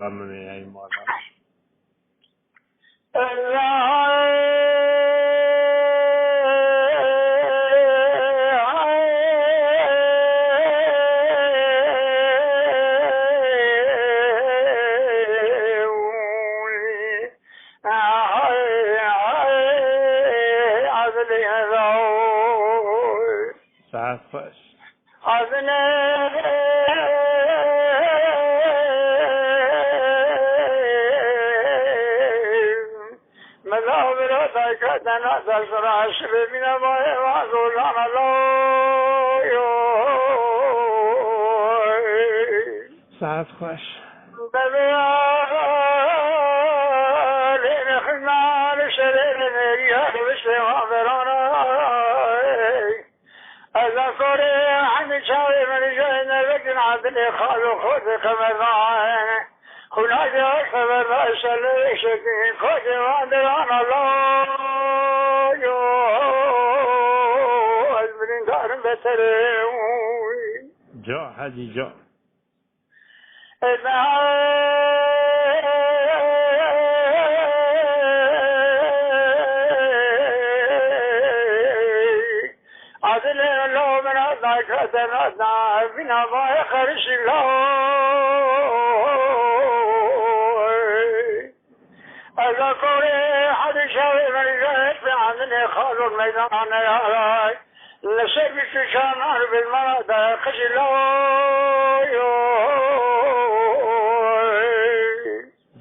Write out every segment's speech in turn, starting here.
ممنونی ای مولا. ساعت خوش. ساعت خوش. جا حاجی جا.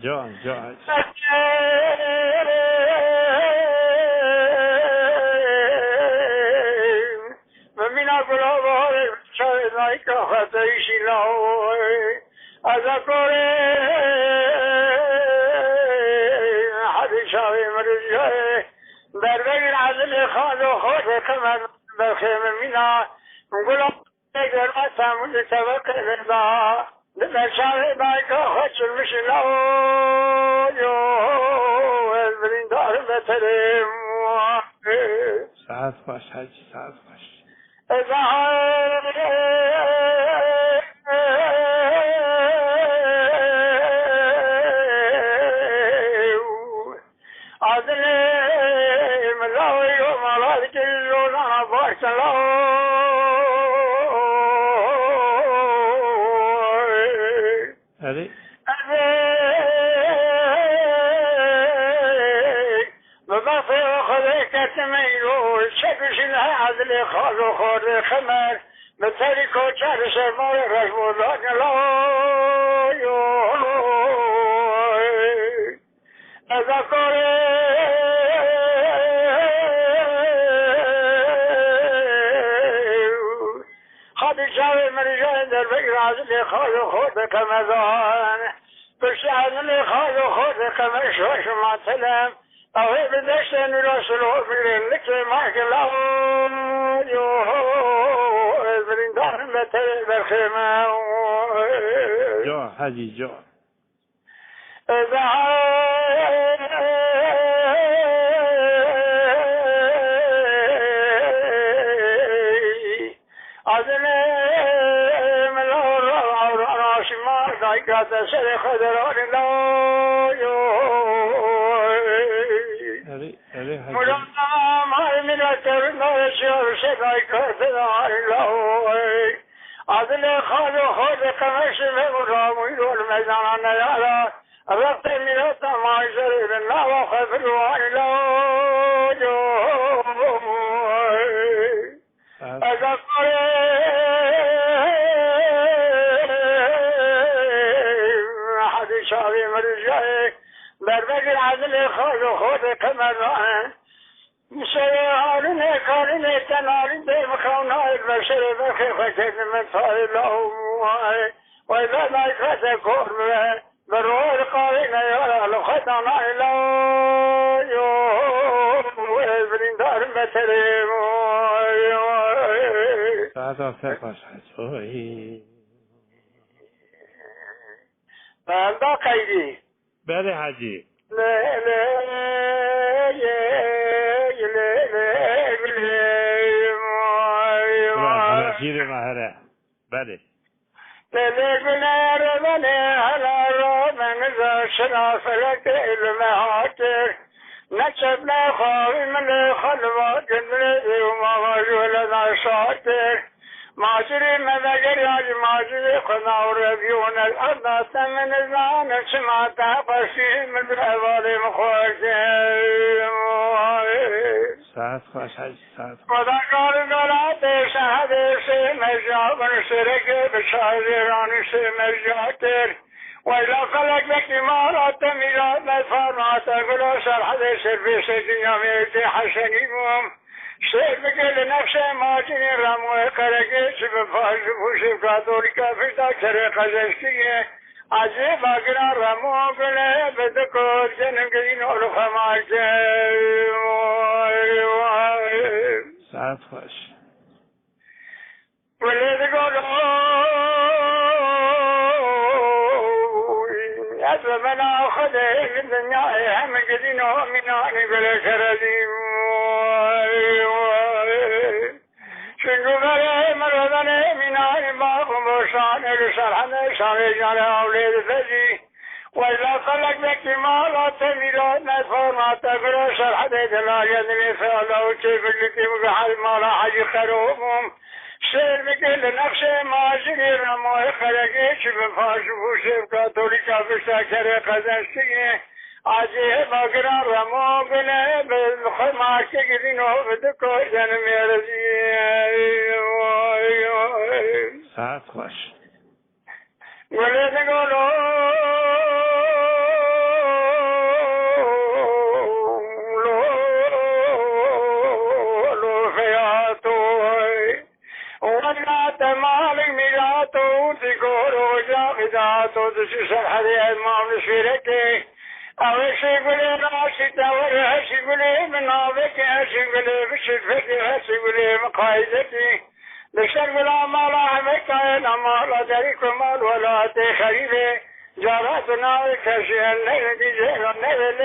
جا جا ساعت خوش حاجی ساعت خوش. هذه جا حاجی جا. ساعت آخر خوش حاجی. بنده قیدی. بله حاجی. شیر مهره. بله. ذا شنافلك المهاتر نكبنا خاوي من خلوات جنري وما وجولنا شاطر ماجري مذكر يا ماجري خنا وربيون الأرض ثمن الزان سمعتا قشي من الأول مخوشي ساعت خوش حاجی ساعت وذكر قلات شهد سمجا ونشرك بشاهران سمجاتر وإلى خلق لك إمارات ميلاد الفارمات أقول شرح سرفيس الدنيا ميتي حسنيهم سيبك لنفسه ماجني رموه قرقه سبفاش بوشف كاتوليكا في تاكر قزشتيه عجيب أقرا رموه قله بدكور جنم قدين أولوخ ماجه ساعت خوش ولد أتمنى أخذه من الدنيا هم قدينه من آني قل شرديم شنو غير مرضني من آني باب موشان لسرحنا شامي جان أولاد فجي وإذا خلق لك مالا تميلات نفر ما تقرأ شرحنا جلال يدني فعلا وكيف اللي مقحل مالا حجي خرومهم سير بكل نفسه ماجري رموه خلقه شبفاش بوشف كاتوليكا بشاكر قزنشتيه عجيه بقرا رموه قله بالخماك قدينه بدكو جنم يرزيه ساعت خوش ولد قولوا مالك ميلاتو تقولوا جاقداتو تسيسر حديث ما بشيركي أوشي قولي راشي تاور هشي قولي منابك هشي قولي بشفك هشي قولي مقايدتي بشر بلا مالا حمكاين مالا داريك مال ولا تخريبه جاراتنا كشي الليل دي جيل الليل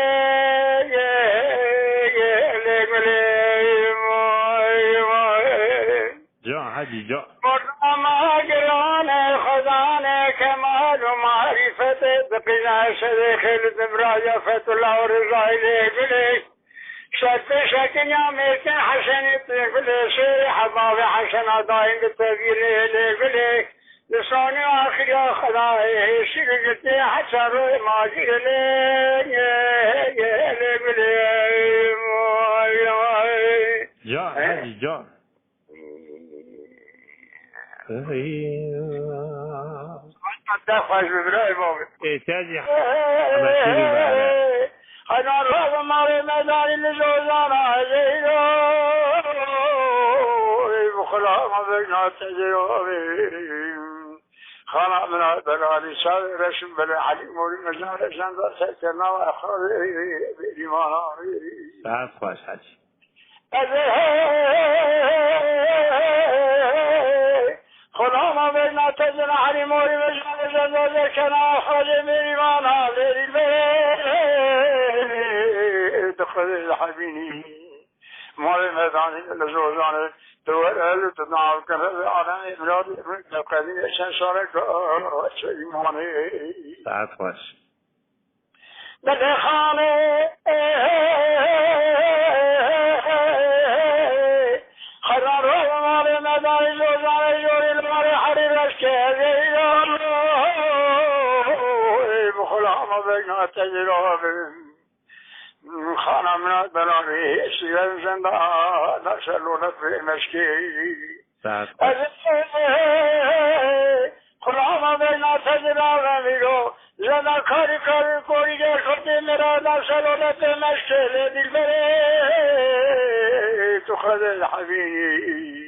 جا حاجی جا مرحبا گران خدان کمال و معرفت بقنا شد خلد براجع فت الله و رضای لگلی شد شکنیا میکن حسنی تگلی شیر حباب حسن دائم بتغییر لگلی لسانی آخری خدای شرکتی حسن روی ماجی لگلی جا حاجی جا دفعش ببرای بابی احتیاجی همشیری بله خنا رو ماری مداری لزوزان عزیزو بخلا ما بگنا تجربی خنا من بلاری سال رسم بلی علی موری مجنان رسن در سکرنا و اخواری بیمانا ساعت خوش حاجی خدا ما بگنا تجن علی موری مجنان زندازه کنا خواجه میریمان ها لیلی دخل الحبینی مال مدانی لزوزانه دور اهل تدعو کنه آدم امراد قدیم اشن شاره که ایمانه ساعت خوش در خانه خدا رو مال مدانی لزوزانه جوری لماری حریرش که زیدان بخلا ما بگنا تجربه خانه منات بلاری سیگن زنده نسلو نفری مشکی ساعت خوش خدا ما بگنا تجربه میگو زنده کاری کوری گر خودی میرا نسلو نفری مشکی دل بره تو خود الحبیبی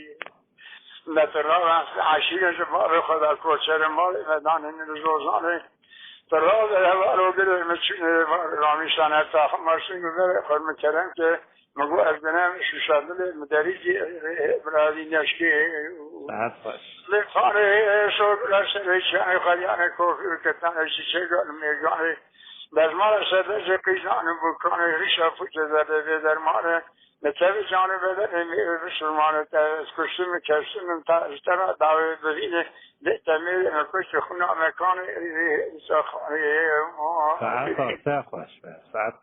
نترا عشیر جبار خدا کوچر مال مدان نزوزانه تراز رو گره مچین رامیشان ارتاخ مرسین گره خرم کرم که مگو از بنام شوشادل مدریجی برادی نشکی ساعت خوش لفاره شو برسل شای خلیان کوفی کتان شیشه گل میگانه بزمان سده قیزان بکان ریشا فوت زده به درمان نتوی جانب بدن امیر بسلمان از کشتم کشتم ترا دعوی برینه تمیر نکشت خونه مکان ساخانه ساعت خوش ساعت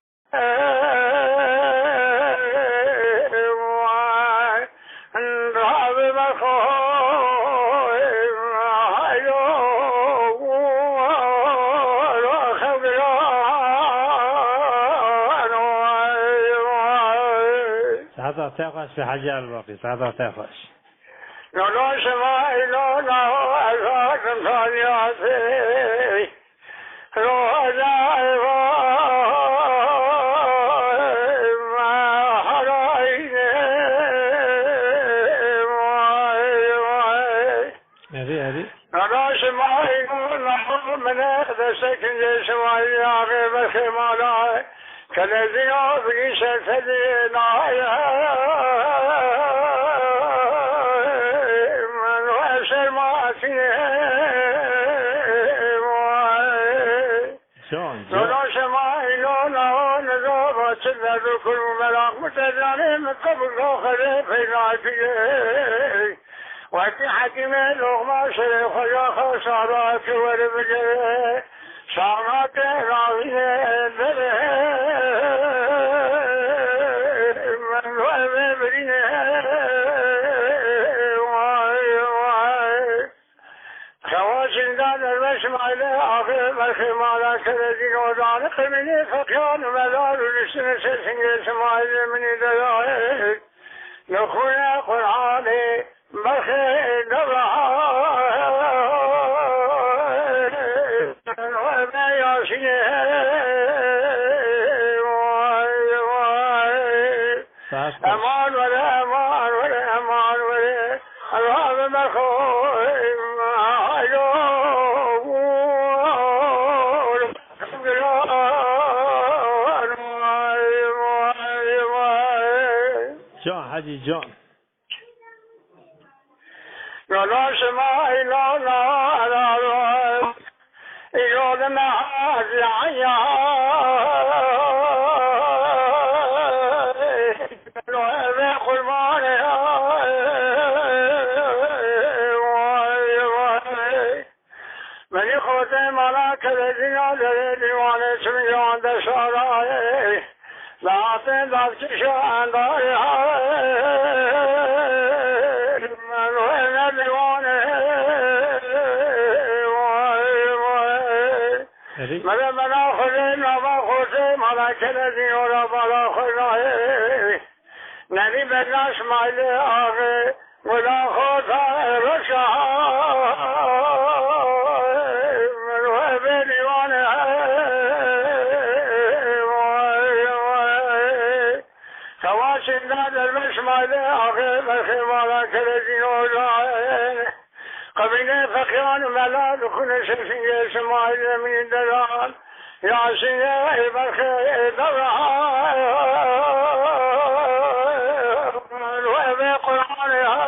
راب بخواه ساعت خوش في حجر الباقي ساعت خوش لا شما إلا له أزاد ثانياتي روزا لا شما إلا له من أخذ سكن شمالي عقب خمالا كالذين بقيش الفدينا من وأسر ما لا شما إلا له نظامة الذي كل ملاك متداني من قبل آخر فيناتيه وفي حكيم لغما شريف خجاخ صارات وربجه صارات راوية بره من وابه برينه خواشن دان المشمال آخر مرخمالا كردين ودانق مني فقيان مدار لسنة سنجل سماعي مني دلائل نخونا قرآني بخير نبعا وما ياسينه أمان ولا أمان ولا أمان ولا الراب مخوف جان حاجی جان لا شما إلا لا إلا ما عيا لا قربان من خوتي ملاك الذين ديوان سميان دشارا لا تندر شان دارها ماذا بنا خذين وما خوتي ملاك الذين ورا خذين نبي بدناش مايلي آغي ولا خوتا رشا مروه بديوانه خواشن دادر مش مايلي آغي مخي ملاك الذين ورا قبيلة فقيان ملال كل شيء سمايل من دلال يا سيدي بخير دورها وفي قرآنها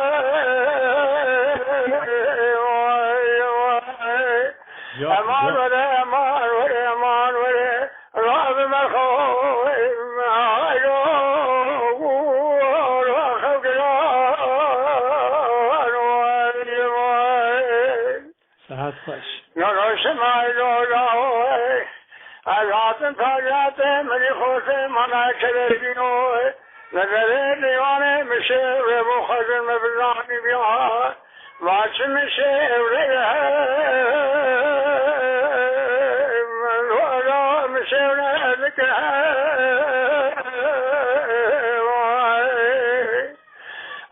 أمان ولا أمان ولا أمان ولا راب مخوف لا شما إلا أزعت فاجات من خوف منا كذبينو نظر ديوانه مشي ومخزن مبزاني بيها واش مشي وريها ولا مشي وريها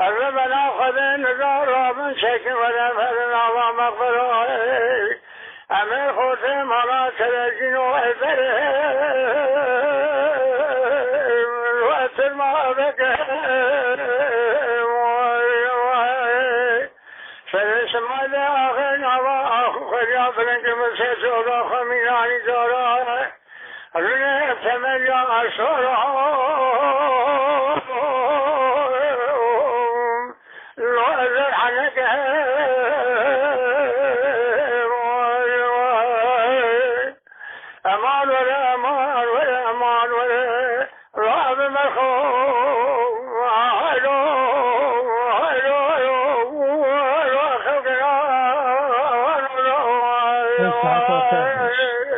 الربنا خذ نزار من شك ولا فرنا ومغفره أمر خوت مالا كرجين وعبره وأسر ما بك فرش ما لأخن وأخو خريا بلنك مسيس وضاخ من عني جارا رنه تمليا أشارا وأزر حنك أما امان ولا امان ولا امان ولا راب مرخوم هلو هلو هلو خلقنا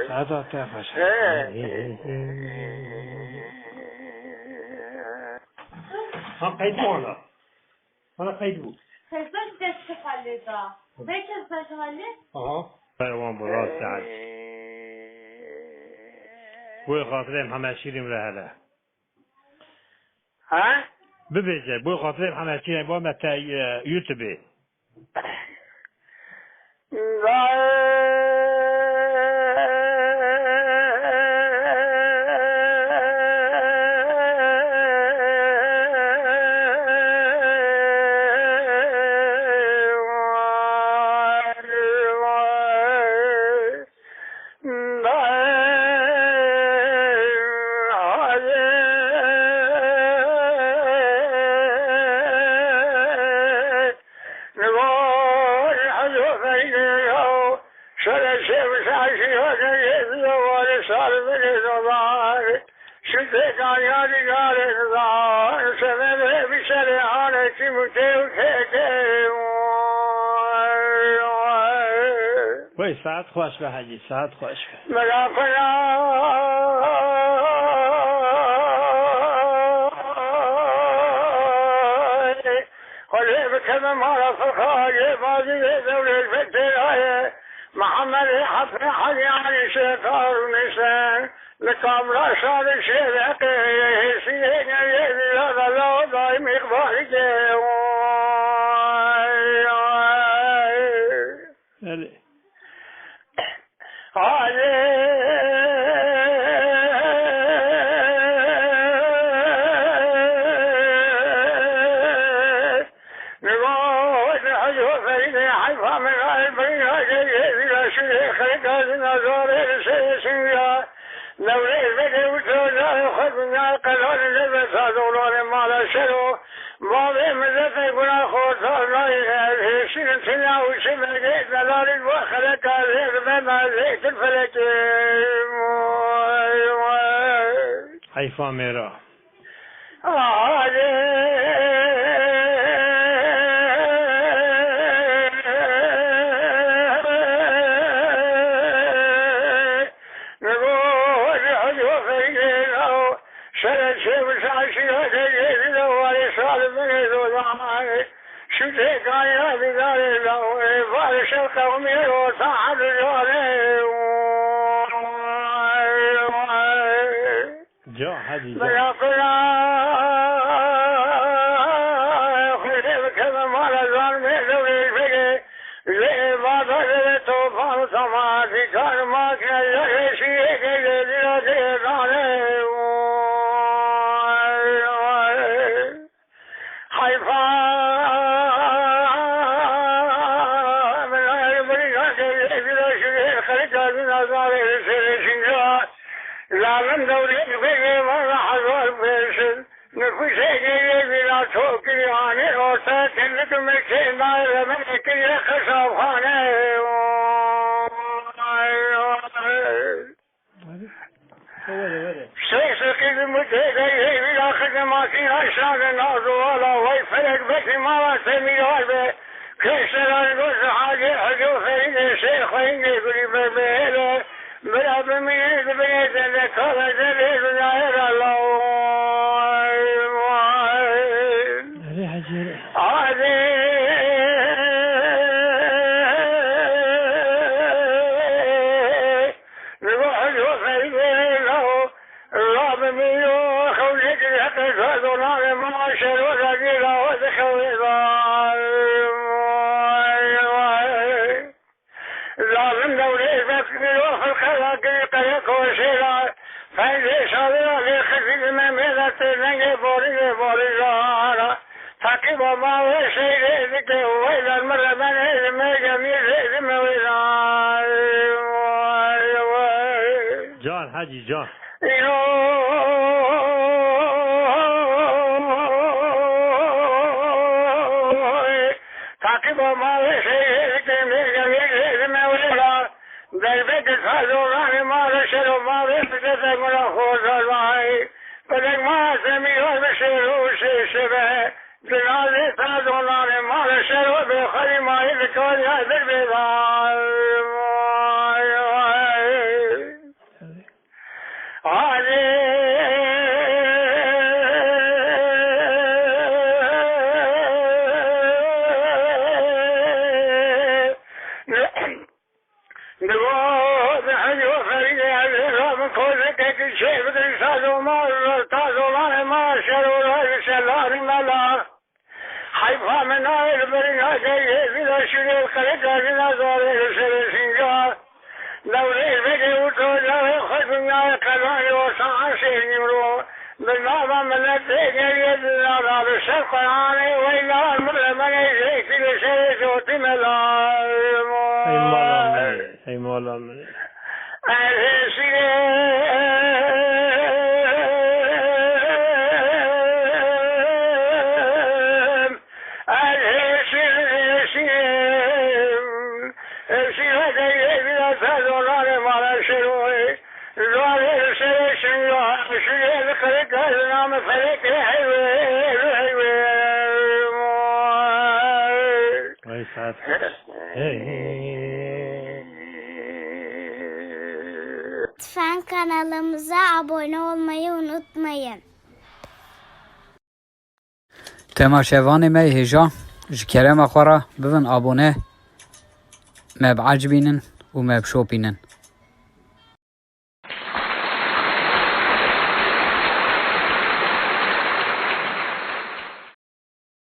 ساعات تعرفش هم قيدونا أنا قيدو تزوج دست خالدا بيت الزوج خالد حيوان براس سعد بوی خاطرم همه شیریم رهله ها ببیجه بوی خاطرم همه شیریم با متا یوتیوبی وای ساعت خوش به حجی ساعت خوش به محمد حفر حدي عن شيطان ونسان لكم رشاد الشبق سيدنا الذي لا لا دائم إخبارك حیفا میرا جا حدی جا جان حاجی جان در بیت سازولان ما رشد و ما بفتت ملا خود الله بدک ما سمیران بشیر و شبه جناز سازولان ما رشد و بخری ماهی بکاری حضر بیدار حيفا من آئل برنا جايه بلا شرير خلقا بنا زاره سر سنجا دولي بجي وطو جاوه خلق نياه قلان يوسعا سير نمرو بالنابا ملت بيجي يدنا راب سر قرآني وإلا المرل من يزيك لسر جوتي ملا أي مولا Lütfen kanalımıza abone olmayı unutmayın. تماشاوان ما هجا جكرم أخورا ببن أبونه ما بعجبينن وما بشوبينن